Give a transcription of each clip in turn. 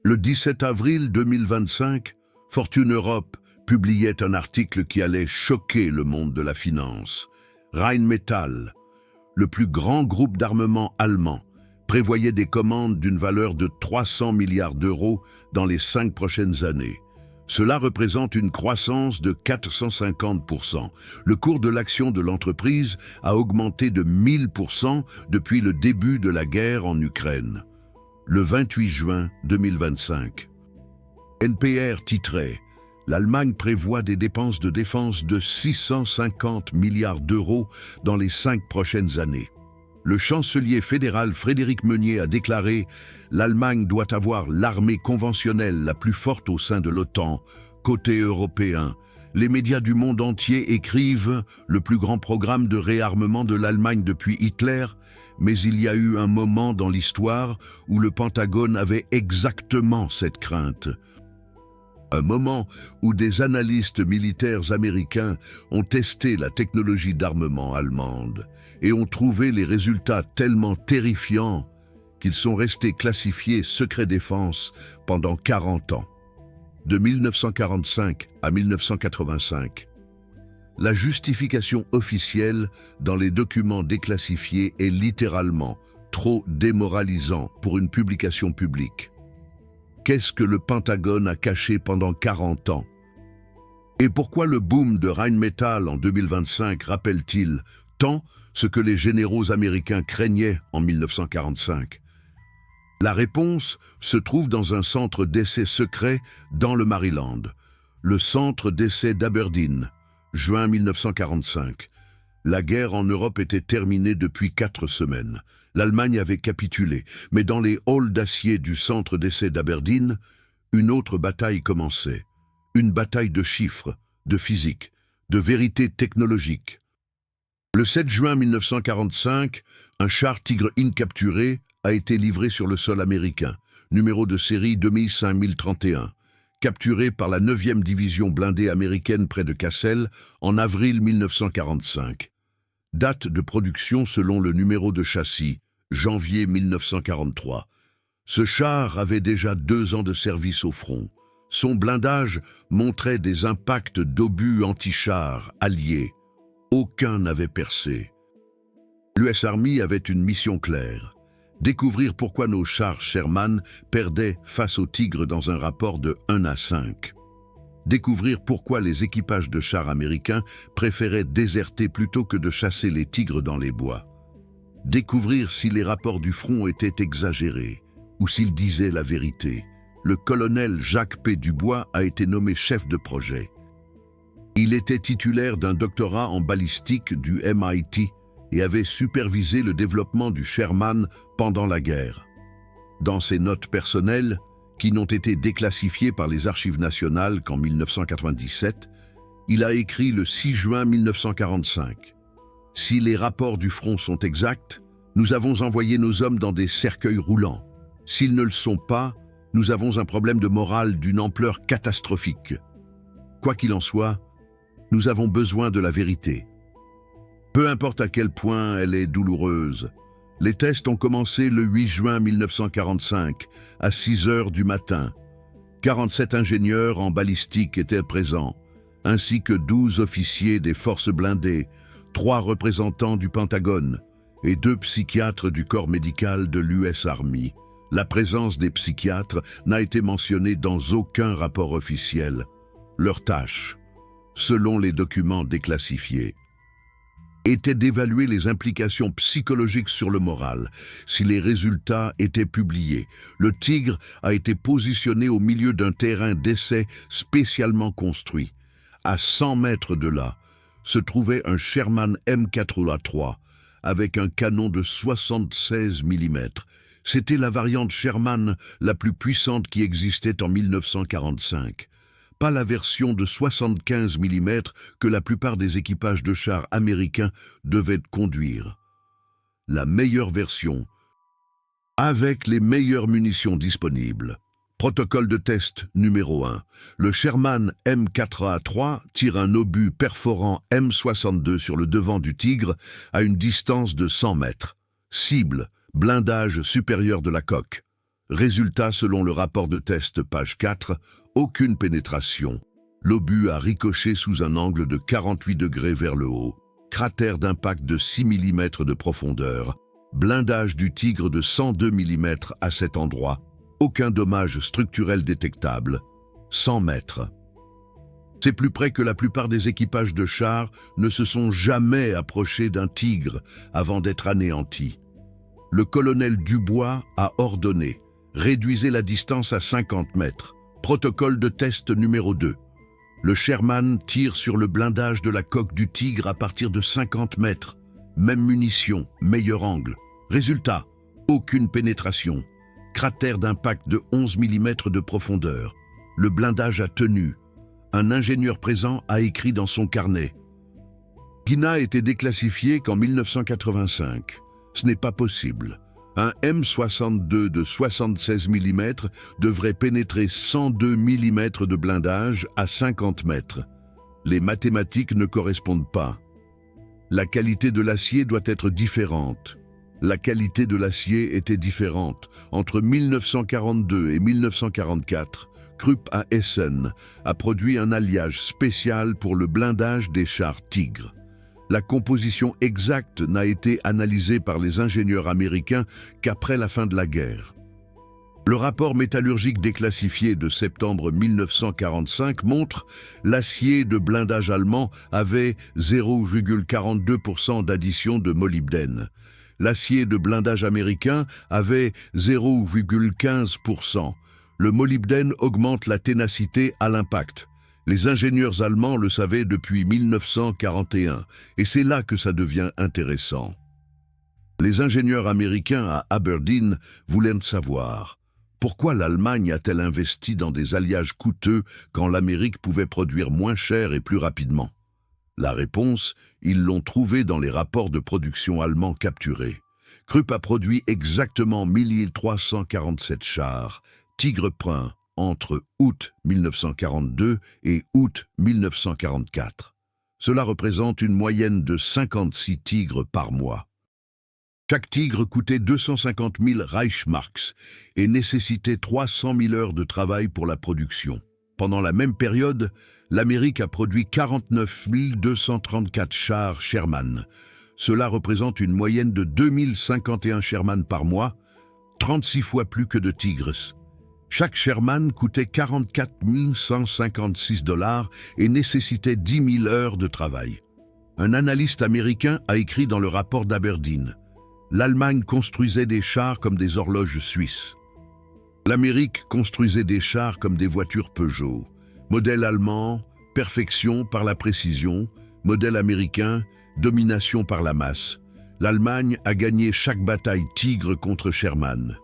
Le 17 avril 2025, Fortune Europe publiait un article qui allait choquer le monde de la finance. Rheinmetall, le plus grand groupe d'armement allemand, prévoyait des commandes d'une valeur de 300 milliards d'euros dans les 5 prochaines années. Cela représente une croissance de 450%. Le cours de l'action de l'entreprise a augmenté de 1000% depuis le début de la guerre en Ukraine. Le 28 juin 2025. NPR titrait « L'Allemagne prévoit des dépenses de défense de 650 milliards d'euros dans les 5 prochaines années ». Le chancelier fédéral Frédéric Meunier a déclaré « L'Allemagne doit avoir l'armée conventionnelle la plus forte au sein de l'OTAN, côté européen ». Les médias du monde entier écrivent « Le plus grand programme de réarmement de l'Allemagne depuis Hitler », mais il y a eu un moment dans l'histoire où le Pentagone avait exactement cette crainte. Un moment où des analystes militaires américains ont testé la technologie d'armement allemande et ont trouvé les résultats tellement terrifiants qu'ils sont restés classifiés secret défense pendant 40 ans. De 1945 à 1985. La justification officielle dans les documents déclassifiés est littéralement trop démoralisant pour une publication publique. Qu'est-ce que le Pentagone a caché pendant 40 ans? Et pourquoi le boom de Rheinmetall en 2025 rappelle-t-il tant ce que les généraux américains craignaient en 1945? La réponse se trouve dans un centre d'essai secret dans le Maryland, le centre d'essai d'Aberdeen, juin 1945. La guerre en Europe était terminée depuis 4 semaines. L'Allemagne avait capitulé, mais dans les halls d'acier du centre d'essai d'Aberdeen, une autre bataille commençait. Une bataille de chiffres, de physique, de vérité technologique. Le 7 juin 1945, un char Tigre I capturé a été livré sur le sol américain, numéro de série 25031, capturé par la 9e division blindée américaine près de Cassel en avril 1945. Date de production selon le numéro de châssis, janvier 1943. Ce char avait déjà 2 ans de service au front. Son blindage montrait des impacts d'obus anti-chars alliés. Aucun n'avait percé. L'US Army avait une mission claire. Découvrir pourquoi nos chars Sherman perdaient face aux Tigres dans un rapport de 1 à 5. Découvrir pourquoi les équipages de chars américains préféraient déserter plutôt que de chasser les Tigres dans les bois. Découvrir si les rapports du front étaient exagérés ou s'ils disaient la vérité. Le colonel Jacques P. Dubois a été nommé chef de projet. Il était titulaire d'un doctorat en balistique du MIT et avait supervisé le développement du Sherman pendant la guerre. Dans ses notes personnelles, qui n'ont été déclassifiées par les archives nationales qu'en 1997, il a écrit le 6 juin 1945. « Si les rapports du front sont exacts, nous avons envoyé nos hommes dans des cercueils roulants. S'ils ne le sont pas, nous avons un problème de morale d'une ampleur catastrophique. Quoi qu'il en soit, nous avons besoin de la vérité. Peu importe à quel point elle est douloureuse. Les tests ont commencé le 8 juin 1945, à 6 heures du matin. 47 ingénieurs en balistique étaient présents, ainsi que 12 officiers des forces blindées, 3 représentants du Pentagone et 2 psychiatres du corps médical de l'US Army. La présence des psychiatres n'a été mentionnée dans aucun rapport officiel. Leur tâche, selon les documents déclassifiés, était d'évaluer les implications psychologiques sur le moral. Si les résultats étaient publiés, le Tigre a été positionné au milieu d'un terrain d'essai spécialement construit. À 100 mètres de là, se trouvait un Sherman M4A3 avec un canon de 76 mm. C'était la variante Sherman la plus puissante qui existait en 1945. Pas la version de 75 mm que la plupart des équipages de chars américains devaient conduire. La meilleure version, avec les meilleures munitions disponibles. Protocole de test numéro 1. Le Sherman M4A3 tire un obus perforant M62 sur le devant du Tigre à une distance de 100 mètres. Cible, blindage supérieur de la coque. Résultat selon le rapport de test page 4, aucune pénétration. L'obus a ricoché sous un angle de 48 degrés vers le haut. Cratère d'impact de 6 mm de profondeur. Blindage du Tigre de 102 mm à cet endroit. Aucun dommage structurel détectable. 100 mètres. C'est plus près que la plupart des équipages de chars ne se sont jamais approchés d'un Tigre avant d'être anéantis. Le colonel Dubois a ordonné « Réduisez la distance à 50 mètres ». Protocole de test numéro 2. Le Sherman tire sur le blindage de la coque du Tigre à partir de 50 mètres. Même munition, meilleur angle. Résultat, aucune pénétration. Cratère d'impact de 11 mm de profondeur. Le blindage a tenu. Un ingénieur présent a écrit dans son carnet. Guina a été déclassifié qu'en 1985. Ce n'est pas possible. Un M62 de 76 mm devrait pénétrer 102 mm de blindage à 50 mètres. Les mathématiques ne correspondent pas. La qualité de l'acier doit être différente. La qualité de l'acier était différente. Entre 1942 et 1944, Krupp à Essen a produit un alliage spécial pour le blindage des chars Tigre. La composition exacte n'a été analysée par les ingénieurs américains qu'après la fin de la guerre. Le rapport métallurgique déclassifié de septembre 1945 montre l'acier de blindage allemand avait 0,42% d'addition de molybdène. L'acier de blindage américain avait 0,15%. Le molybdène augmente la ténacité à l'impact. Les ingénieurs allemands le savaient depuis 1941, et c'est là que ça devient intéressant. Les ingénieurs américains à Aberdeen voulaient savoir pourquoi l'Allemagne a-t-elle investi dans des alliages coûteux quand l'Amérique pouvait produire moins cher et plus rapidement. La réponse, ils l'ont trouvée dans les rapports de production allemands capturés. Krupp a produit exactement 1347 chars, Tigre brun, entre août 1942 et août 1944. Cela représente une moyenne de 56 tigres par mois. Chaque tigre coûtait 250 000 Reichsmarks et nécessitait 300 000 heures de travail pour la production. Pendant la même période, l'Amérique a produit 49 234 chars Sherman. Cela représente une moyenne de 2051 Sherman par mois, 36 fois plus que de Tigres. Chaque Sherman coûtait 44 156 $ et nécessitait 10 000 heures de travail. Un analyste américain a écrit dans le rapport d'Aberdeen « L'Allemagne construisait des chars comme des horloges suisses. L'Amérique construisait des chars comme des voitures Peugeot. Modèle allemand, perfection par la précision. Modèle américain, domination par la masse. L'Allemagne a gagné chaque bataille Tigre contre Sherman.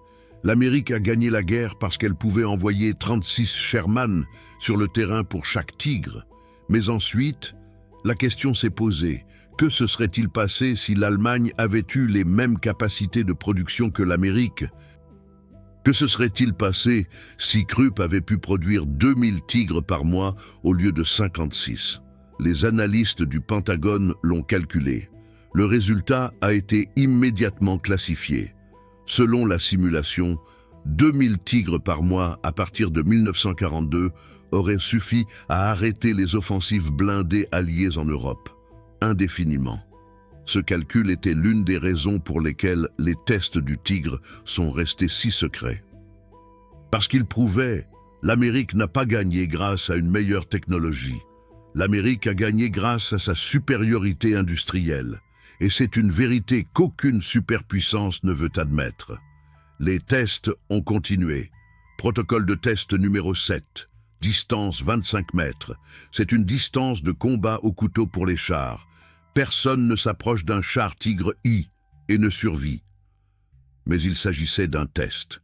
L'Amérique a gagné la guerre parce qu'elle pouvait envoyer 36 Sherman sur le terrain pour chaque Tigre. Mais ensuite, la question s'est posée. Que se serait-il passé si l'Allemagne avait eu les mêmes capacités de production que l'Amérique? Que se serait-il passé si Krupp avait pu produire 2000 Tigres par mois au lieu de 56? Les analystes du Pentagone l'ont calculé. Le résultat a été immédiatement classifié. Selon la simulation, 2000 Tigres par mois à partir de 1942 auraient suffi à arrêter les offensives blindées alliées en Europe, indéfiniment. Ce calcul était l'une des raisons pour lesquelles les tests du Tigre sont restés si secrets. Parce qu'il prouvait, l'Amérique n'a pas gagné grâce à une meilleure technologie. L'Amérique a gagné grâce à sa supériorité industrielle. Et c'est une vérité qu'aucune superpuissance ne veut admettre. Les tests ont continué. Protocole de test numéro 7. Distance 25 mètres. C'est une distance de combat au couteau pour les chars. Personne ne s'approche d'un char Tigre I et ne survit. Mais il s'agissait d'un test.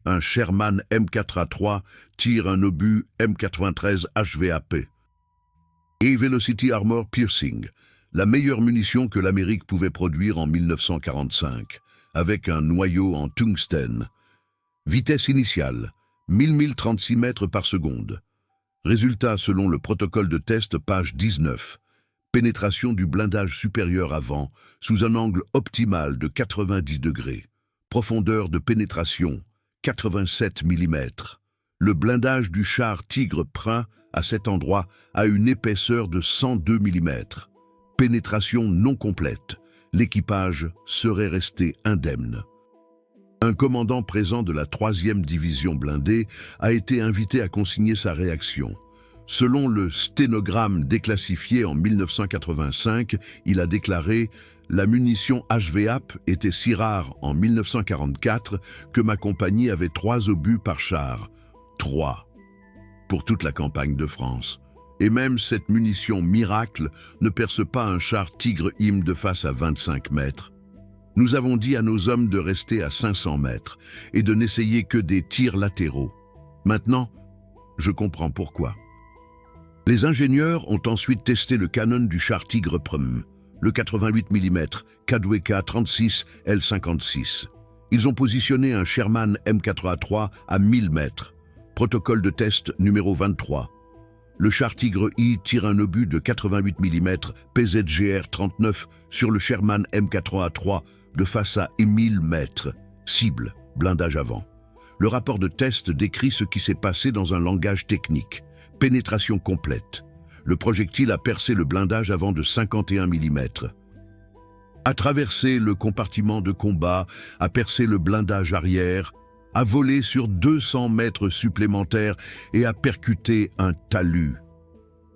Un Sherman M4A3 tire un obus M93 HVAP. Et Velocity Armor Piercing, la meilleure munition que l'Amérique pouvait produire en 1945, avec un noyau en tungstène. Vitesse initiale, 1036 mètres par seconde. Résultat selon le protocole de test page 19. Pénétration du blindage supérieur avant, sous un angle optimal de 90 degrés. Profondeur de pénétration, 87 mm. Le blindage du char Tigre Prüm, à cet endroit, a une épaisseur de 102 mm. Pénétration non complète. L'équipage serait resté indemne. Un commandant présent de la 3e division blindée a été invité à consigner sa réaction. Selon le sténogramme déclassifié en 1985, il a déclaré « La munition HVAP était si rare en 1944 que ma compagnie avait 3 obus par char. 3. Pour toute la campagne de France. Et même cette munition miracle ne perce pas un char Tigre IM de face à 25 mètres. Nous avons dit à nos hommes de rester à 500 mètres et de n'essayer que des tirs latéraux. Maintenant, je comprends pourquoi. Les ingénieurs ont ensuite testé le canon du char Tigre Prüm, le 88 mm KWK 36 L56. Ils ont positionné un Sherman M4A3 à 1000 mètres. Protocole de test numéro 23. Le char Tigre I tire un obus de 88 mm PZGR 39 sur le Sherman M4A3 de face à 1000 mètres. Cible, blindage avant. Le rapport de test décrit ce qui s'est passé dans un langage technique. Pénétration complète. Le projectile a percé le blindage avant de 51 mm. A traversé le compartiment de combat, a percé le blindage arrière, a volé sur 200 mètres supplémentaires et a percuté un talus.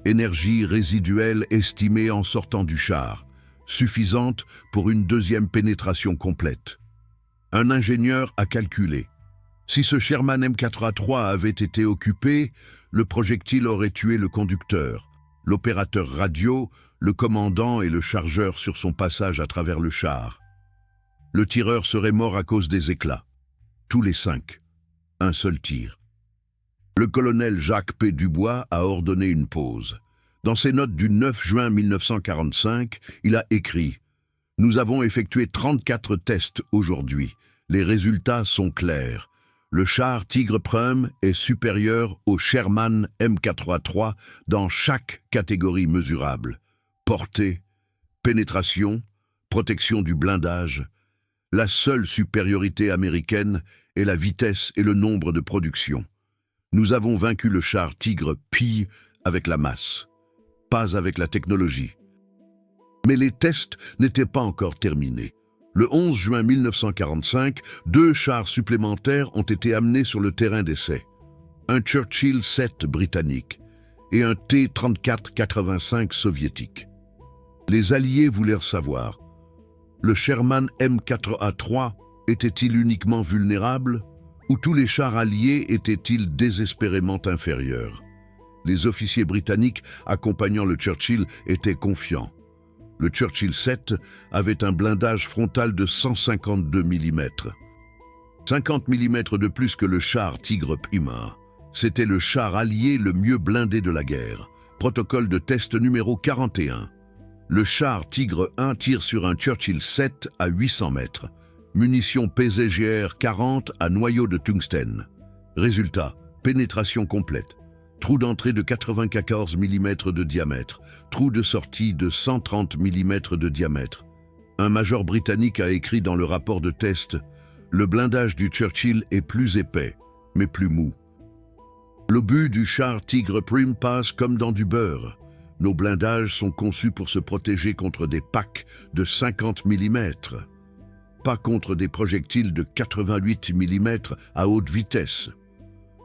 Énergie résiduelle estimée en sortant du char, suffisante pour une deuxième pénétration complète. Un ingénieur a calculé. Si ce Sherman M4A3 avait été occupé, le projectile aurait tué le conducteur, l'opérateur radio, le commandant et le chargeur sur son passage à travers le char. Le tireur serait mort à cause des éclats. Tous les 5. Un seul tir. Le colonel Jacques P. Dubois a ordonné une pause. Dans ses notes du 9 juin 1945, il a écrit « Nous avons effectué 34 tests aujourd'hui. Les résultats sont clairs. Le char Tigre Prüm est supérieur au Sherman M4A3 dans chaque catégorie mesurable. Portée, pénétration, protection du blindage. La seule supériorité américaine est la vitesse et le nombre de productions. Nous avons vaincu le char Tigre Pi avec la masse, pas avec la technologie. Mais les tests n'étaient pas encore terminés. Le 11 juin 1945, 2 chars supplémentaires ont été amenés sur le terrain d'essai. Un Churchill 7 britannique et un T-34-85 soviétique. Les Alliés voulurent savoir, le Sherman M4A3 était-il uniquement vulnérable ou tous les chars alliés étaient-ils désespérément inférieurs? Les officiers britanniques accompagnant le Churchill étaient confiants. Le Churchill 7 avait un blindage frontal de 152 mm. 50 mm de plus que le char Tigre Prüm. C'était le char allié le mieux blindé de la guerre. Protocole de test numéro 41. Le char Tigre 1 tire sur un Churchill 7 à 800 mètres. Munition PZGR 40 à noyau de tungstène. Résultat, pénétration complète. Trou d'entrée de 94 mm de diamètre, trou de sortie de 130 mm de diamètre. Un major britannique a écrit dans le rapport de test « Le blindage du Churchill est plus épais, mais plus mou. L'obus du char Tigre Prüm passe comme dans du beurre. Nos blindages sont conçus pour se protéger contre des packs de 50 mm, pas contre des projectiles de 88 mm à haute vitesse.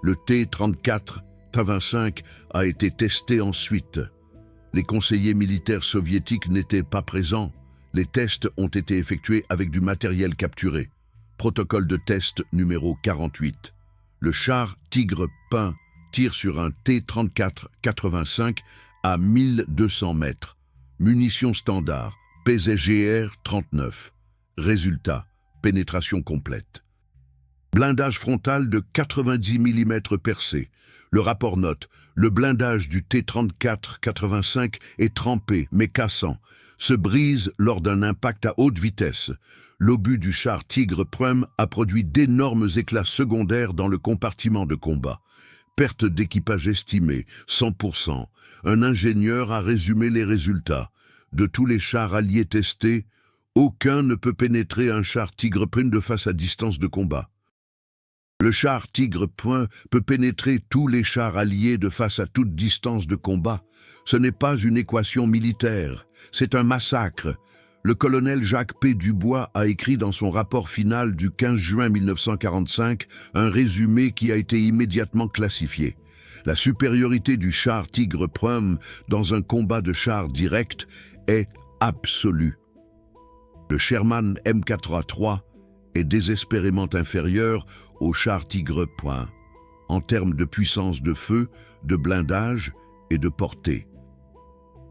Le T-34-85 a été testé ensuite. Les conseillers militaires soviétiques n'étaient pas présents. Les tests ont été effectués avec du matériel capturé. Protocole de test numéro 48. Le char Tigre Prüm tire sur un T-34-85 à 1200 mètres. Munition standard, PZGR 39. Résultat, pénétration complète. Blindage frontal de 90 mm percé. Le rapport note, le blindage du T-34-85 est trempé mais cassant, se brise lors d'un impact à haute vitesse. L'obus du char Tigre Prüm a produit d'énormes éclats secondaires dans le compartiment de combat. Perte d'équipage estimée, 100%. Un ingénieur a résumé les résultats. De tous les chars alliés testés, aucun ne peut pénétrer un char Tigre Prüm de face à distance de combat. Le char Tigre Point peut pénétrer tous les chars alliés de face à toute distance de combat. Ce n'est pas une équation militaire, c'est un massacre. Le colonel Jacques P. Dubois a écrit dans son rapport final du 15 juin 1945 un résumé qui a été immédiatement classifié. La supériorité du char Tigre Point dans un combat de chars direct est absolue. Le Sherman M4A3 est désespérément inférieur au char Tigre Point en termes de puissance de feu, de blindage et de portée.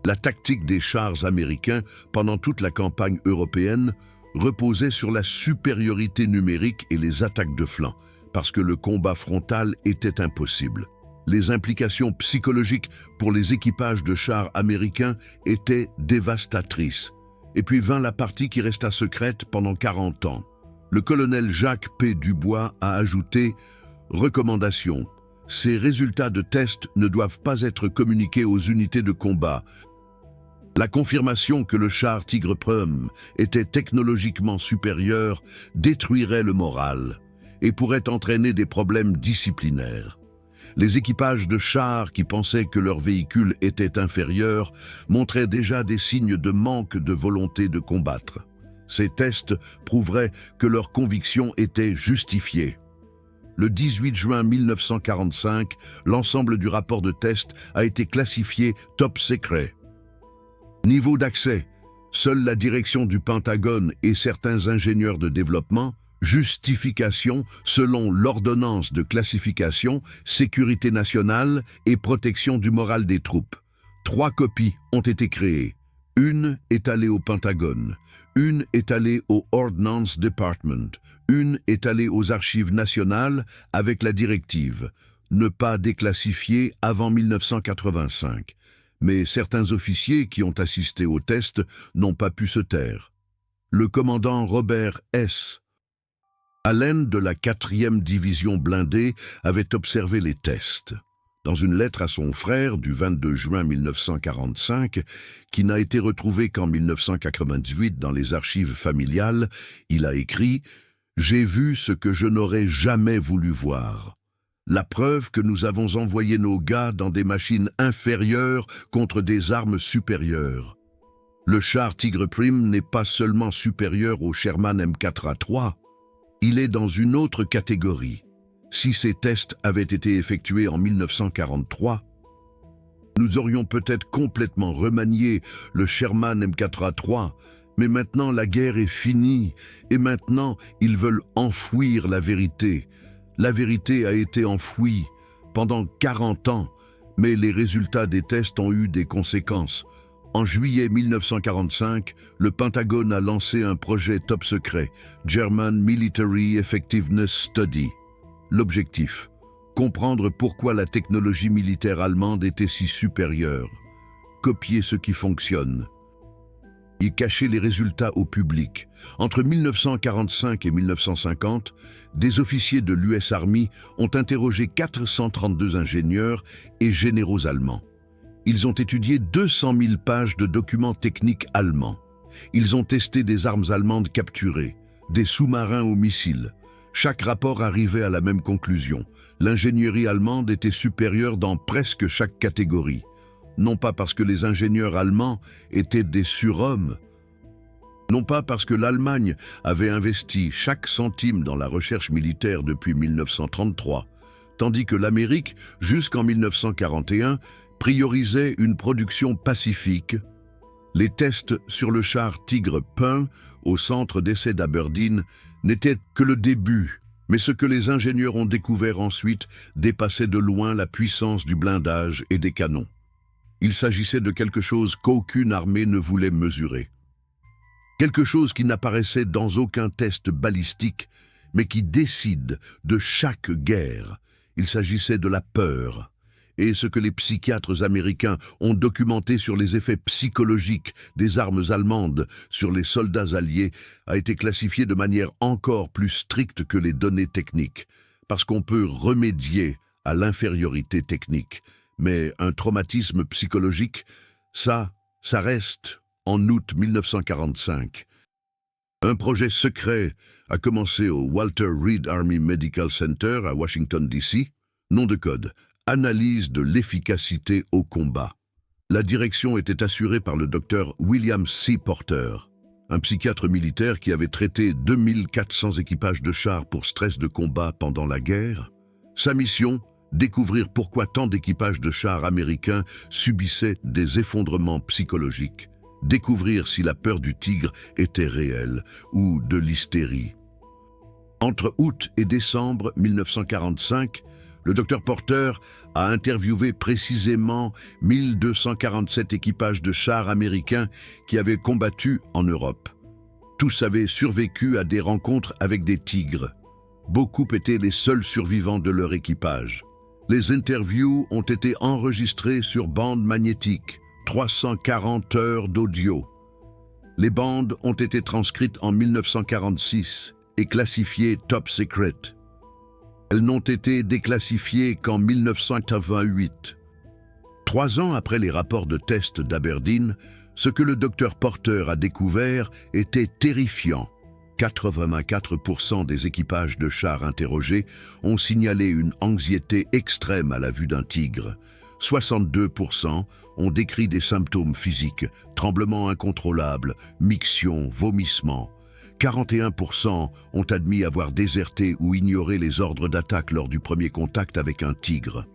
La tactique des chars américains pendant toute la campagne européenne reposait sur la supériorité numérique et les attaques de flanc, parce que le combat frontal était impossible. Les implications psychologiques pour les équipages de chars américains étaient dévastatrices. Et puis vint la partie qui resta secrète pendant 40 ans. Le colonel Jacques P. Dubois a ajouté « Recommandation. Ces résultats de tests ne doivent pas être communiqués aux unités de combat. » La confirmation que le char Tigre Point était technologiquement supérieur détruirait le moral et pourrait entraîner des problèmes disciplinaires. Les équipages de chars qui pensaient que leur véhicule était inférieur montraient déjà des signes de manque de volonté de combattre. Ces tests prouveraient que leur conviction était justifiée. Le 18 juin 1945, l'ensemble du rapport de test a été classifié top secret. Niveau d'accès, seule la direction du Pentagone et certains ingénieurs de développement. Justification selon l'ordonnance de classification, sécurité nationale et protection du moral des troupes. 3 copies ont été créées. Une est allée au Pentagone, une est allée au Ordnance Department, une est allée aux archives nationales avec la directive « Ne pas déclassifier avant 1985 ». Mais certains officiers qui ont assisté au test n'ont pas pu se taire. Le commandant Robert S. Allen de la 4e division blindée avait observé les tests. Dans une lettre à son frère du 22 juin 1945, qui n'a été retrouvée qu'en 1998 dans les archives familiales, il a écrit « J'ai vu ce que je n'aurais jamais voulu voir. La preuve que nous avons envoyé nos gars dans des machines inférieures contre des armes supérieures. Le char Tigre Prime n'est pas seulement supérieur au Sherman M4A3, il est dans une autre catégorie. Si ces tests avaient été effectués en 1943, nous aurions peut-être complètement remanié le Sherman M4A3, mais maintenant la guerre est finie et maintenant ils veulent enfouir la vérité. La vérité a été enfouie pendant 40 ans, mais les résultats des tests ont eu des conséquences. En juillet 1945, le Pentagone a lancé un projet top secret, German Military Effectiveness Study. L'objectif, comprendre pourquoi la technologie militaire allemande était si supérieure, copier ce qui fonctionne et cacher les résultats au public. Entre 1945 et 1950, des officiers de l'US Army ont interrogé 432 ingénieurs et généraux allemands. Ils ont étudié 200 000 pages de documents techniques allemands. Ils ont testé des armes allemandes capturées, des sous-marins aux missiles. Chaque rapport arrivait à la même conclusion. L'ingénierie allemande était supérieure dans presque chaque catégorie. Non pas parce que les ingénieurs allemands étaient des surhommes, non pas parce que l'Allemagne avait investi chaque centime dans la recherche militaire depuis 1933, tandis que l'Amérique, jusqu'en 1941, priorisait une production pacifique. Les tests sur le char Tigre Point au centre d'essai d'Aberdeen n'étaient que le début, mais ce que les ingénieurs ont découvert ensuite dépassait de loin la puissance du blindage et des canons. Il s'agissait de quelque chose qu'aucune armée ne voulait mesurer. Quelque chose qui n'apparaissait dans aucun test balistique, mais qui décide de chaque guerre. Il s'agissait de la peur. Et ce que les psychiatres américains ont documenté sur les effets psychologiques des armes allemandes sur les soldats alliés a été classifié de manière encore plus stricte que les données techniques, parce qu'on peut remédier à l'infériorité technique. Mais un traumatisme psychologique, ça reste en août 1945. Un projet secret a commencé au Walter Reed Army Medical Center à Washington, D.C. Nom de code, analyse de l'efficacité au combat. La direction était assurée par le docteur William C. Porter, un psychiatre militaire qui avait traité 2400 équipages de chars pour stress de combat pendant la guerre. Sa mission, découvrir pourquoi tant d'équipages de chars américains subissaient des effondrements psychologiques. Découvrir si la peur du tigre était réelle ou de l'hystérie. Entre août et décembre 1945, le docteur Porter a interviewé précisément 1247 équipages de chars américains qui avaient combattu en Europe. Tous avaient survécu à des rencontres avec des tigres. Beaucoup étaient les seuls survivants de leur équipage. Les interviews ont été enregistrées sur bande magnétique. 340 heures d'audio. Les bandes ont été transcrites en 1946 et classifiées top secret. Elles n'ont été déclassifiées qu'en 1988. 3 ans après les rapports de test d'Aberdeen, ce que le docteur Porter a découvert était terrifiant. 84% des équipages de chars interrogés ont signalé une anxiété extrême à la vue d'un tigre. 62% ont décrit des symptômes physiques, tremblements incontrôlables, mictions, vomissements. 41% ont admis avoir déserté ou ignoré les ordres d'attaque lors du premier contact avec un tigre.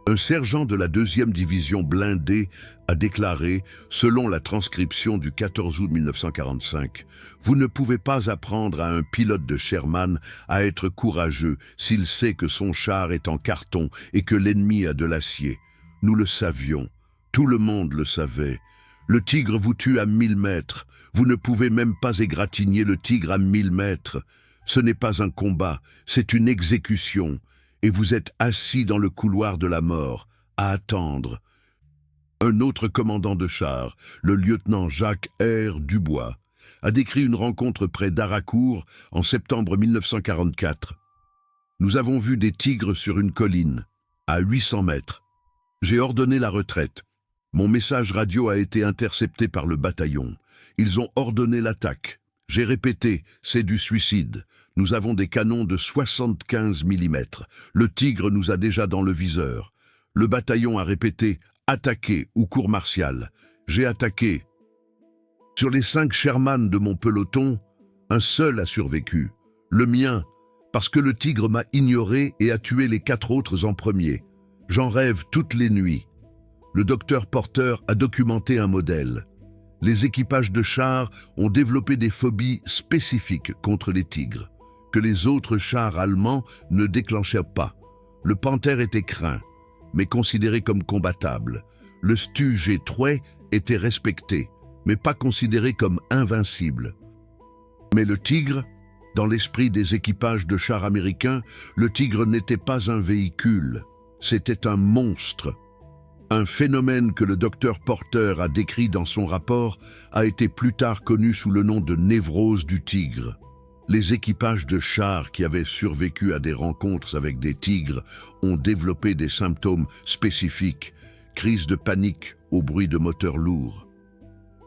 Un sergent de la 2e division blindée a déclaré, selon la transcription du 14 août 1945, « Vous ne pouvez pas apprendre à un pilote de Sherman à être courageux s'il sait que son char est en carton et que l'ennemi a de l'acier. Nous le savions. Tout le monde le savait. Le tigre vous tue à 1000 mètres. Vous ne pouvez même pas égratigner le tigre à 1000 mètres. Ce n'est pas un combat, c'est une exécution. Et vous êtes assis dans le couloir de la mort, à attendre. » Un autre commandant de char, le lieutenant Jacques R. Dubois, a décrit une rencontre près d'Harcourt en septembre 1944. « Nous avons vu des tigres sur une colline, à 800 mètres. J'ai ordonné la retraite. Mon message radio a été intercepté par le bataillon. Ils ont ordonné l'attaque. J'ai répété, c'est du suicide. Nous avons des canons de 75 mm. Le tigre nous a déjà dans le viseur. Le bataillon a répété, attaquer ou cour martiale. J'ai attaqué. Sur les 5 Sherman de mon peloton, un seul a survécu. Le mien, parce que le tigre m'a ignoré et a tué les 4 autres en premier. J'en rêve toutes les nuits. Le docteur Porter a documenté un modèle. Les équipages de chars ont développé des phobies spécifiques contre les tigres, que les autres chars allemands ne déclenchaient pas. Le Panther était craint, mais considéré comme combattable. Le Stu G3 était respecté, mais pas considéré comme invincible. Mais le tigre, dans l'esprit des équipages de chars américains, le tigre n'était pas un véhicule, c'était un monstre. Un phénomène que le docteur Porter a décrit dans son rapport a été plus tard connu sous le nom de névrose du tigre. Les équipages de chars qui avaient survécu à des rencontres avec des tigres ont développé des symptômes spécifiques, crise de panique au bruit de moteurs lourds,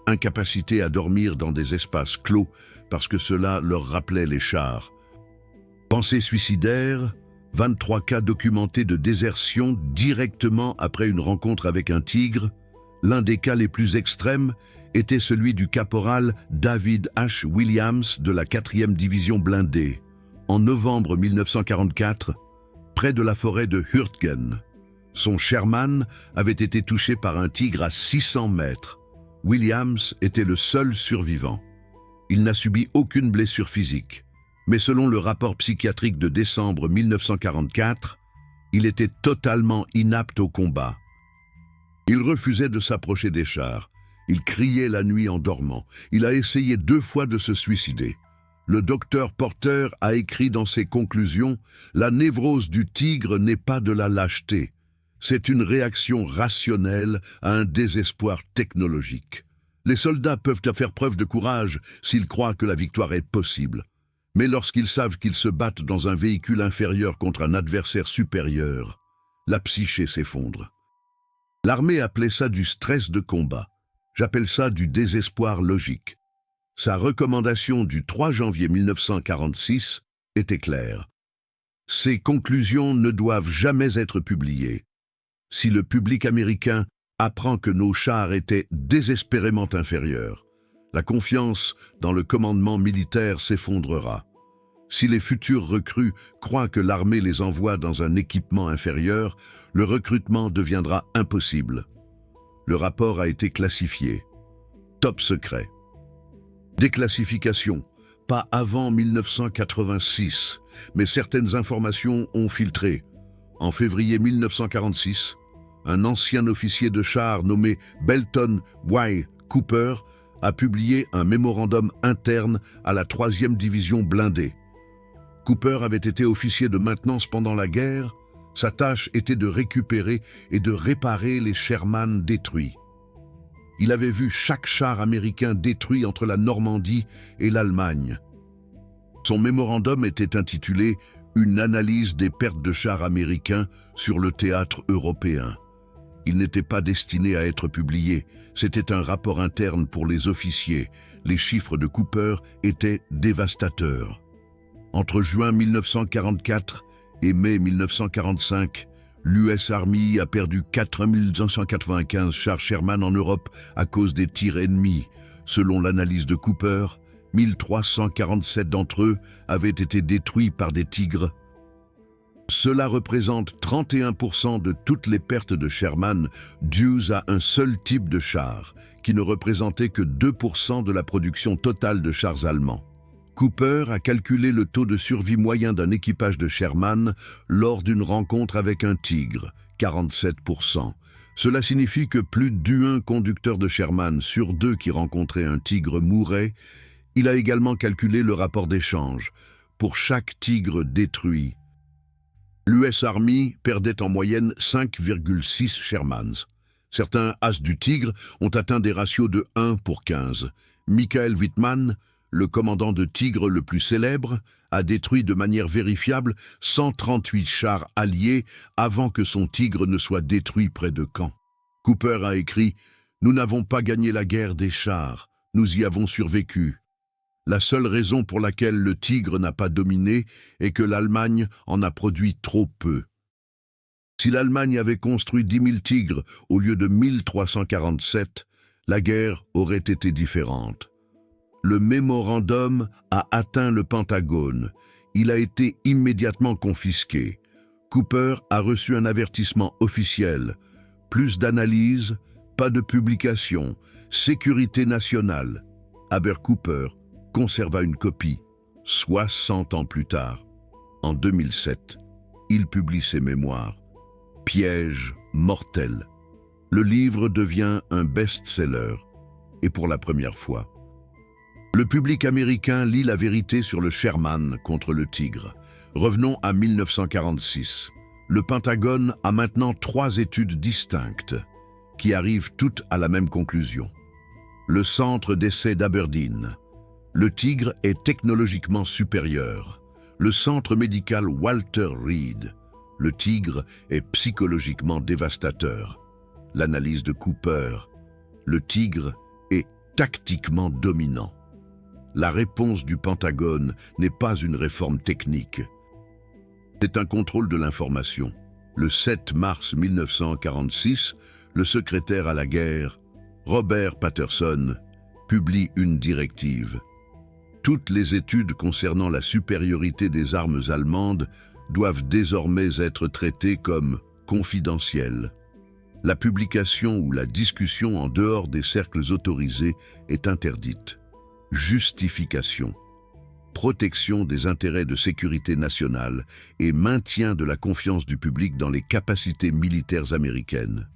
incapacité à dormir dans des espaces clos parce que cela leur rappelait les chars, pensées suicidaires, 23 cas documentés de désertion directement après une rencontre avec un tigre. L'un des cas les plus extrêmes était celui du caporal David H. Williams de la 4e division blindée, en novembre 1944, près de la forêt de Hürtgen. Son Sherman avait été touché par un tigre à 600 mètres. Williams était le seul survivant. Il n'a subi aucune blessure physique. Mais selon le rapport psychiatrique de décembre 1944, il était totalement inapte au combat. Il refusait de s'approcher des chars. Il criait la nuit en dormant. Il a essayé 2 fois de se suicider. Le docteur Porter a écrit dans ses conclusions « La névrose du tigre n'est pas de la lâcheté. C'est une réaction rationnelle à un désespoir technologique. Les soldats peuvent faire preuve de courage s'ils croient que la victoire est possible. Mais lorsqu'ils savent qu'ils se battent dans un véhicule inférieur contre un adversaire supérieur, la psyché s'effondre. L'armée appelait ça du stress de combat. J'appelle ça du désespoir logique. Sa recommandation du 3 janvier 1946 était claire. Ces conclusions ne doivent jamais être publiées. Si le public américain apprend que nos chars étaient désespérément inférieurs, la confiance dans le commandement militaire s'effondrera. Si les futurs recrues croient que l'armée les envoie dans un équipement inférieur, le recrutement deviendra impossible. Le rapport a été classifié. Top secret. Déclassification. Pas avant 1986, mais certaines informations ont filtré. En février 1946, un ancien officier de char nommé Belton Y. Cooper a publié un mémorandum interne à la 3e division blindée. Cooper avait été officier de maintenance pendant la guerre. Sa tâche était de récupérer et de réparer les Sherman détruits. Il avait vu chaque char américain détruit entre la Normandie et l'Allemagne. Son mémorandum était intitulé « Une analyse des pertes de chars américains sur le théâtre européen ». Il n'était pas destiné à être publié, c'était un rapport interne pour les officiers. Les chiffres de Cooper étaient dévastateurs. Entre juin 1944 et mai 1945, l'US Army a perdu 4195 chars Sherman en Europe à cause des tirs ennemis. Selon l'analyse de Cooper, 1347 d'entre eux avaient été détruits par des tigres. Cela représente 31% de toutes les pertes de Sherman dues à un seul type de char, qui ne représentait que 2% de la production totale de chars allemands. Cooper a calculé le taux de survie moyen d'un équipage de Sherman lors d'une rencontre avec un tigre, 47%. Cela signifie que plus d'1 conducteur de Sherman sur 2 qui rencontrait un tigre mourait. Il a également calculé le rapport d'échange. Pour chaque tigre détruit, l'US Army perdait en moyenne 5,6 Shermans. Certains as du tigre ont atteint des ratios de 1 pour 15. Michael Wittmann, le commandant de Tigre le plus célèbre, a détruit de manière vérifiable 138 chars alliés avant que son Tigre ne soit détruit près de Caen. Cooper a écrit « Nous n'avons pas gagné la guerre des chars, nous y avons survécu. La seule raison pour laquelle le Tigre n'a pas dominé est que l'Allemagne en a produit trop peu. Si l'Allemagne avait construit 10 000 Tigres au lieu de 1347, la guerre aurait été différente. » Le mémorandum a atteint le Pentagone. Il a été immédiatement confisqué. Cooper a reçu un avertissement officiel. Plus d'analyse, pas de publication, sécurité nationale. Aber Cooper conserva une copie, 60 ans plus tard. En 2007, il publie ses mémoires. Piège mortel. Le livre devient un best-seller. Et pour la première fois, le public américain lit la vérité sur le Sherman contre le Tigre. Revenons à 1946. Le Pentagone a maintenant 3 études distinctes, qui arrivent toutes à la même conclusion. Le centre d'essai d'Aberdeen. Le Tigre est technologiquement supérieur. Le centre médical Walter Reed. Le Tigre est psychologiquement dévastateur. L'analyse de Cooper. Le Tigre est tactiquement dominant. La réponse du Pentagone n'est pas une réforme technique. C'est un contrôle de l'information. Le 7 mars 1946, le secrétaire à la guerre, Robert Patterson, publie une directive. Toutes les études concernant la supériorité des armes allemandes doivent désormais être traitées comme confidentielles. La publication ou la discussion en dehors des cercles autorisés est interdite. Justification, protection des intérêts de sécurité nationale et maintien de la confiance du public dans les capacités militaires américaines.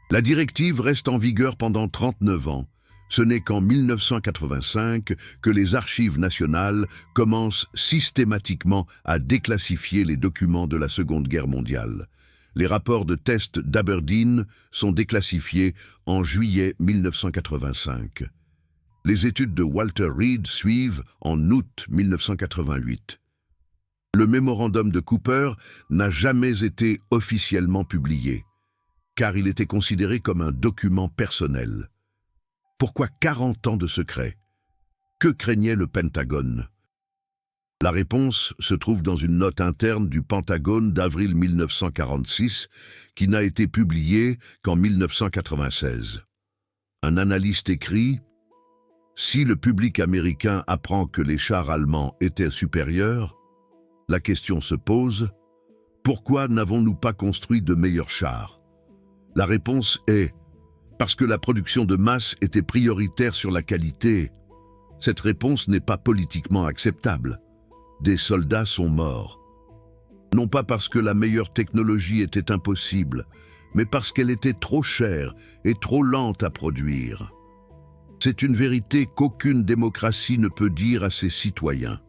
La directive reste en vigueur pendant 39 ans. Ce n'est qu'en 1985 que les archives nationales commencent systématiquement à déclassifier les documents de la Seconde Guerre mondiale. Les rapports de test d'Aberdeen sont déclassifiés en juillet 1985. Les études de Walter Reed suivent en août 1988. Le mémorandum de Cooper n'a jamais été officiellement publié, car il était considéré comme un document personnel. Pourquoi 40 ans de secret? Que craignait le Pentagone? La réponse se trouve dans une note interne du Pentagone d'avril 1946 qui n'a été publiée qu'en 1996. Un analyste écrit « Si le public américain apprend que les chars allemands étaient supérieurs, la question se pose « Pourquoi n'avons-nous pas construit de meilleurs chars ?» La réponse est « Parce que la production de masse était prioritaire sur la qualité. » Cette réponse n'est pas politiquement acceptable. Des soldats sont morts. Non pas parce que la meilleure technologie était impossible, mais parce qu'elle était trop chère et trop lente à produire. C'est une vérité qu'aucune démocratie ne peut dire à ses citoyens.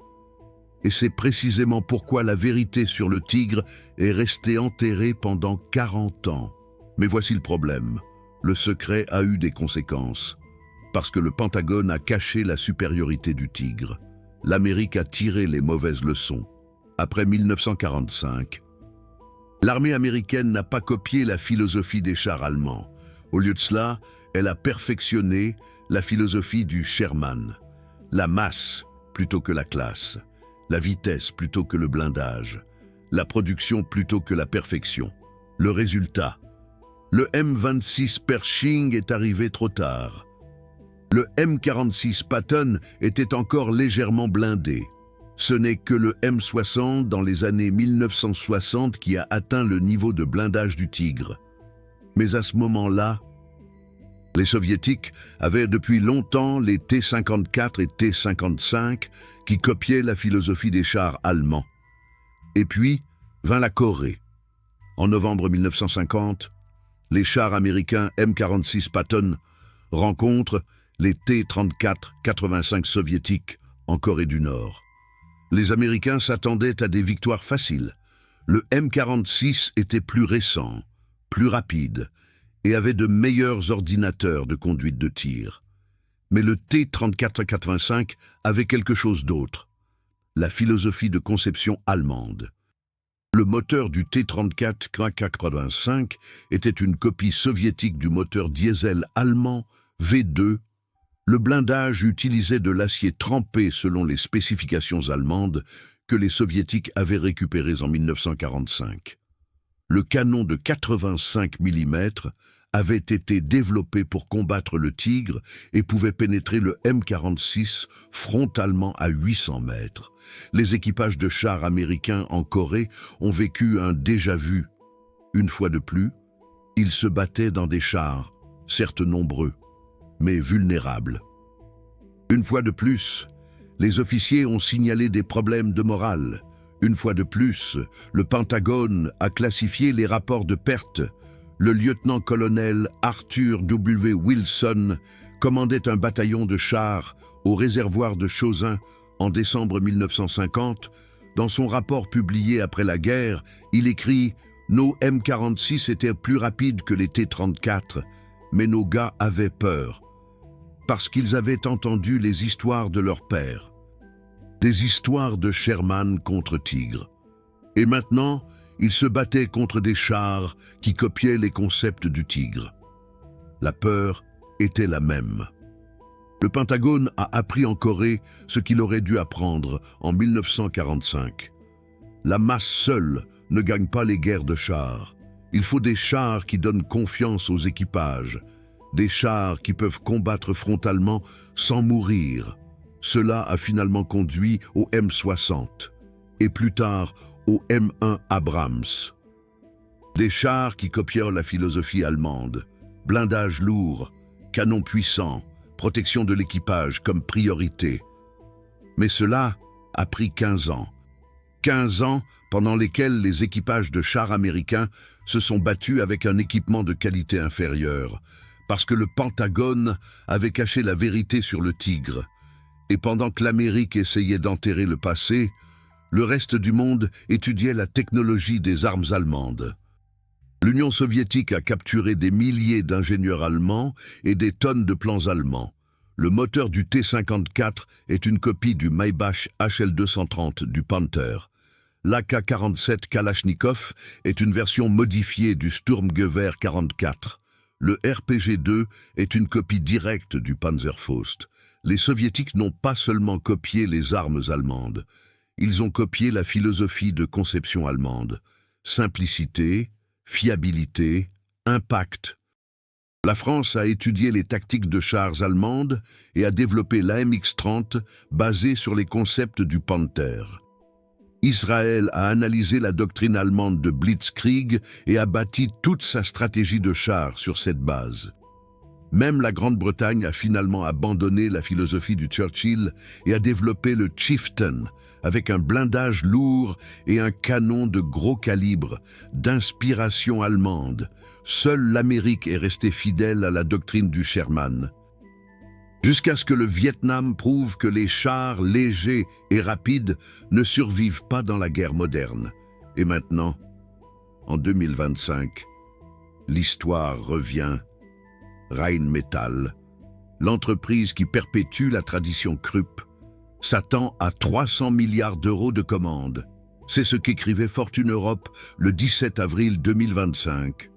Et c'est précisément pourquoi la vérité sur le Tigre est restée enterrée pendant 40 ans. Mais voici le problème. Le secret a eu des conséquences. Parce que le Pentagone a caché la supériorité du Tigre. L'Amérique a tiré les mauvaises leçons. Après 1945, l'armée américaine n'a pas copié la philosophie des chars allemands. Au lieu de cela, elle a perfectionné la philosophie du Sherman. La masse plutôt que la classe, la vitesse plutôt que le blindage, la production plutôt que la perfection. Le résultat, le M26 Pershing est arrivé trop tard. Le M46 Patton était encore légèrement blindé. Ce n'est que le M60 dans les années 1960 qui a atteint le niveau de blindage du Tigre. Mais à ce moment-là, les Soviétiques avaient depuis longtemps les T-54 et T-55 qui copiaient la philosophie des chars allemands. Et puis vint la Corée. En novembre 1950, les chars américains M46 Patton rencontrent les T-34-85 soviétiques en Corée du Nord. Les Américains s'attendaient à des victoires faciles. Le M46 était plus récent, plus rapide et avait de meilleurs ordinateurs de conduite de tir. Mais le T-34-85 avait quelque chose d'autre, la philosophie de conception allemande. Le moteur du T-34-85 était une copie soviétique du moteur diesel allemand V2. Le blindage utilisait de l'acier trempé selon les spécifications allemandes que les soviétiques avaient récupérées en 1945. Le canon de 85 mm avait été développé pour combattre le Tigre et pouvait pénétrer le M46 frontalement à 800 mètres. Les équipages de chars américains en Corée ont vécu un déjà-vu. Une fois de plus, ils se battaient dans des chars, certes nombreux, mais vulnérables. Une fois de plus, les officiers ont signalé des problèmes de morale. Une fois de plus, le Pentagone a classifié les rapports de pertes. Le lieutenant-colonel Arthur W. Wilson commandait un bataillon de chars au réservoir de Chauzin en décembre 1950. Dans son rapport publié après la guerre, il écrit « Nos M46 étaient plus rapides que les T-34, mais nos gars avaient peur. » Parce qu'ils avaient entendu les histoires de leur père. Des histoires de Sherman contre Tigre. Et maintenant, ils se battaient contre des chars qui copiaient les concepts du Tigre. La peur était la même. Le Pentagone a appris en Corée ce qu'il aurait dû apprendre en 1945. La masse seule ne gagne pas les guerres de chars. Il faut des chars qui donnent confiance aux équipages, des chars qui peuvent combattre frontalement sans mourir. Cela a finalement conduit au M60 et plus tard au M1 Abrams. Des chars qui copièrent la philosophie allemande, blindage lourd, canon puissant, protection de l'équipage comme priorité. Mais cela a pris 15 ans. 15 ans pendant lesquels les équipages de chars américains se sont battus avec un équipement de qualité inférieure, parce que le Pentagone avait caché la vérité sur le Tigre. Et pendant que l'Amérique essayait d'enterrer le passé, le reste du monde étudiait la technologie des armes allemandes. L'Union soviétique a capturé des milliers d'ingénieurs allemands et des tonnes de plans allemands. Le moteur du T-54 est une copie du Maybach HL-230 du Panther. L'AK-47 Kalachnikov est une version modifiée du Sturmgewehr 44. Le RPG-2 est une copie directe du Panzerfaust. Les Soviétiques n'ont pas seulement copié les armes allemandes, ils ont copié la philosophie de conception allemande. Simplicité, fiabilité, impact. La France a étudié les tactiques de chars allemandes et a développé l'AMX-30 basée sur les concepts du Panther. Israël a analysé la doctrine allemande de Blitzkrieg et a bâti toute sa stratégie de chars sur cette base. Même la Grande-Bretagne a finalement abandonné la philosophie du Churchill et a développé le Chieftain, avec un blindage lourd et un canon de gros calibre, d'inspiration allemande. Seule l'Amérique est restée fidèle à la doctrine du Sherman. Jusqu'à ce que le Vietnam prouve que les chars légers et rapides ne survivent pas dans la guerre moderne. Et maintenant, en 2025, l'histoire revient. Rheinmetall, l'entreprise qui perpétue la tradition Krupp, s'attend à 300 milliards d'euros de commandes. C'est ce qu'écrivait Fortune Europe le 17 avril 2025.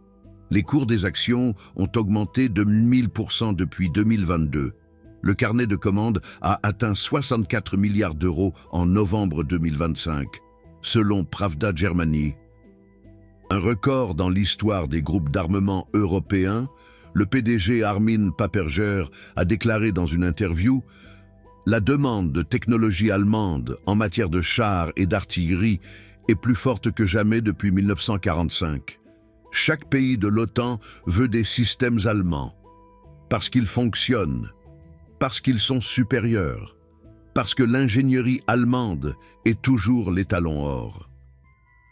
Les cours des actions ont augmenté de 1000% depuis 2022. Le carnet de commandes a atteint 64 milliards d'euros en novembre 2025, selon Pravda Germany. Un record dans l'histoire des groupes d'armement européens. Le PDG Armin Paperger a déclaré dans une interview « La demande de technologie allemande en matière de chars et d'artillerie est plus forte que jamais depuis 1945. Chaque pays de l'OTAN veut des systèmes allemands, parce qu'ils fonctionnent, parce qu'ils sont supérieurs, parce que l'ingénierie allemande est toujours l'étalon or.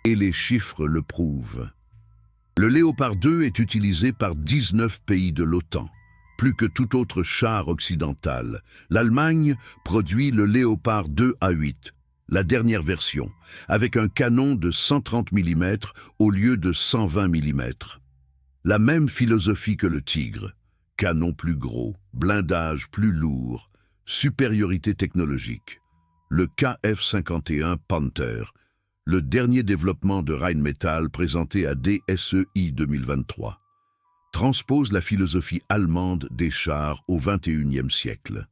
Et les chiffres le prouvent. Le Léopard 2 est utilisé par 19 pays de l'OTAN, plus que tout autre char occidental. L'Allemagne produit le Léopard 2A8, la dernière version, avec un canon de 130 mm au lieu de 120 mm. La même philosophie que le Tigre, canon plus gros, blindage plus lourd, supériorité technologique. Le KF-51 Panther, le dernier développement de Rheinmetall présenté à DSEI 2023, transpose la philosophie allemande des chars au XXIe siècle.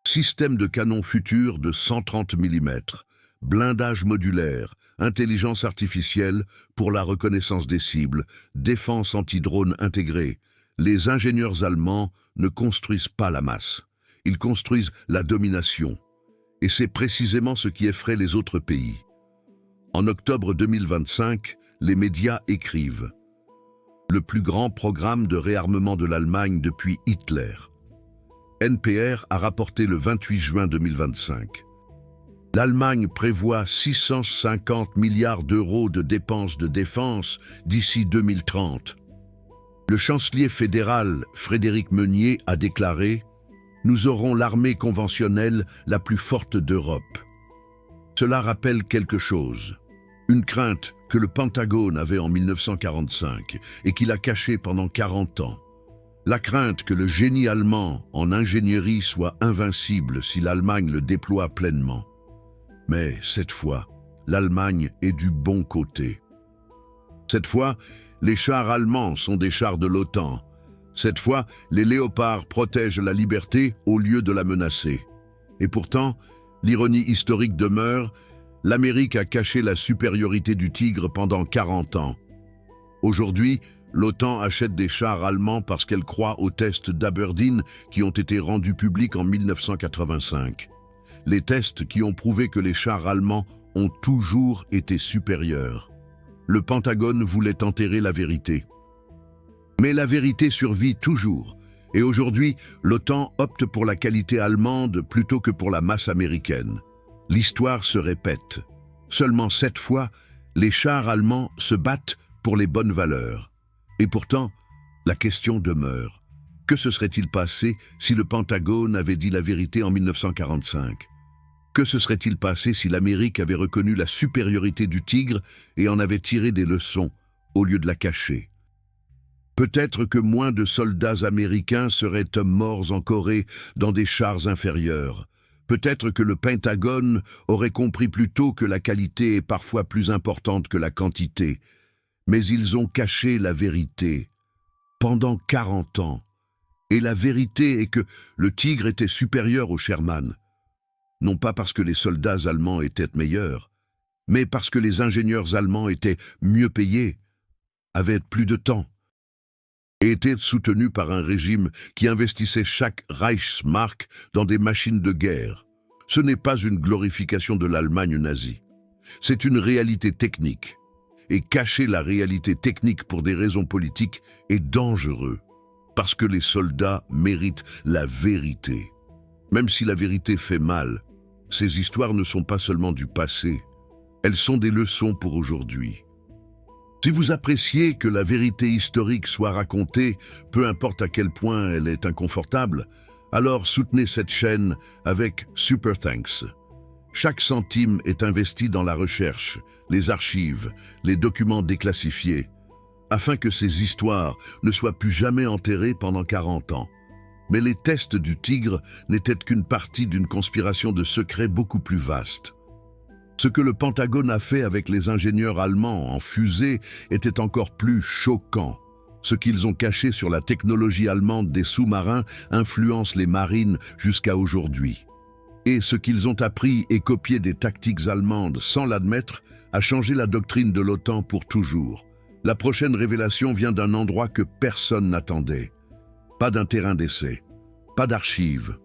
Système de canon futur de 130 mm, blindage modulaire, intelligence artificielle pour la reconnaissance des cibles, défense anti-drone intégrée. Les ingénieurs allemands ne construisent pas la masse, ils construisent la domination. Et c'est précisément ce qui effraie les autres pays. En octobre 2025, les médias écrivent « Le plus grand programme de réarmement de l'Allemagne depuis Hitler ». NPR a rapporté le 28 juin 2025. L'Allemagne prévoit 650 milliards d'euros de dépenses de défense d'ici 2030. Le chancelier fédéral Frédéric Meunier a déclaré « Nous aurons l'armée conventionnelle la plus forte d'Europe ». Cela rappelle quelque chose. Une crainte que le Pentagone avait en 1945 et qu'il a cachée pendant 40 ans. La crainte que le génie allemand en ingénierie soit invincible si l'Allemagne le déploie pleinement. Mais cette fois, l'Allemagne est du bon côté. Cette fois, les chars allemands sont des chars de l'OTAN. Cette fois, les léopards protègent la liberté au lieu de la menacer. Et pourtant, l'ironie historique demeure, l'Amérique a caché la supériorité du Tigre pendant 40 ans. Aujourd'hui, l'OTAN achète des chars allemands parce qu'elle croit aux tests d'Aberdeen qui ont été rendus publics en 1985. Les tests qui ont prouvé que les chars allemands ont toujours été supérieurs. Le Pentagone voulait enterrer la vérité. Mais la vérité survit toujours. Et aujourd'hui, l'OTAN opte pour la qualité allemande plutôt que pour la masse américaine. L'histoire se répète. Seulement 7 fois, les chars allemands se battent pour les bonnes valeurs. Et pourtant, la question demeure. Que se serait-il passé si le Pentagone avait dit la vérité en 1945 ? Que se serait-il passé si l'Amérique avait reconnu la supériorité du Tigre et en avait tiré des leçons, au lieu de la cacher ? Peut-être que moins de soldats américains seraient morts en Corée dans des chars inférieurs. Peut-être que le Pentagone aurait compris plus tôt que la qualité est parfois plus importante que la quantité. Mais ils ont caché la vérité. Pendant 40 ans, Et la vérité est que le Tigre était supérieur au Sherman, non pas parce que les soldats allemands étaient meilleurs, mais parce que les ingénieurs allemands étaient mieux payés, avaient plus de temps, et étaient soutenus par un régime qui investissait chaque Reichsmark dans des machines de guerre. Ce n'est pas une glorification de l'Allemagne nazie, c'est une réalité technique. Et cacher la réalité technique pour des raisons politiques est dangereux, parce que les soldats méritent la vérité. Même si la vérité fait mal, ces histoires ne sont pas seulement du passé, elles sont des leçons pour aujourd'hui. Si vous appréciez que la vérité historique soit racontée, peu importe à quel point elle est inconfortable, alors soutenez cette chaîne avec Super Thanks. Chaque centime est investi dans la recherche, les archives, les documents déclassifiés, afin que ces histoires ne soient plus jamais enterrées pendant 40 ans. Mais les tests du Tigre n'étaient qu'une partie d'une conspiration de secrets beaucoup plus vaste. Ce que le Pentagone a fait avec les ingénieurs allemands en fusée était encore plus choquant. Ce qu'ils ont caché sur la technologie allemande des sous-marins influence les marines jusqu'à aujourd'hui. Et ce qu'ils ont appris et copié des tactiques allemandes sans l'admettre a changé la doctrine de l'OTAN pour toujours. La prochaine révélation vient d'un endroit que personne n'attendait. Pas d'un terrain d'essai, pas d'archives,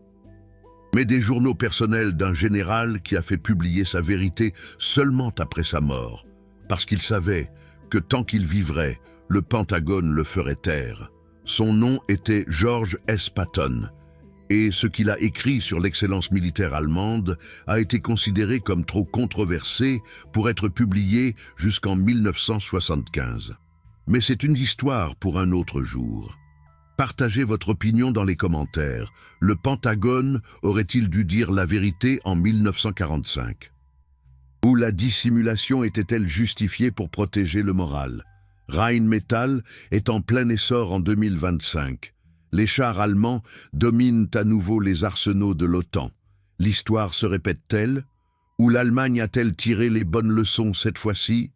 mais des journaux personnels d'un général qui a fait publier sa vérité seulement après sa mort, parce qu'il savait que tant qu'il vivrait, le Pentagone le ferait taire. Son nom était George S. Patton, et ce qu'il a écrit sur l'excellence militaire allemande a été considéré comme trop controversé pour être publié jusqu'en 1975. Mais c'est une histoire pour un autre jour. Partagez votre opinion dans les commentaires. Le Pentagone aurait-il dû dire la vérité en 1945? Ou la dissimulation était-elle justifiée pour protéger le moral? Rheinmetall est en plein essor en 2025. Les chars allemands dominent à nouveau les arsenaux de l'OTAN. L'histoire se répète-t-elle? Ou l'Allemagne a-t-elle tiré les bonnes leçons cette fois-ci?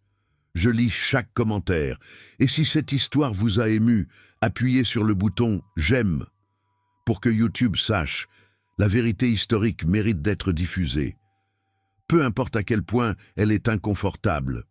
Je lis chaque commentaire. Et si cette histoire vous a ému, appuyez sur le bouton « J'aime » pour que YouTube sache la vérité historique mérite d'être diffusée. Peu importe à quel point elle est inconfortable,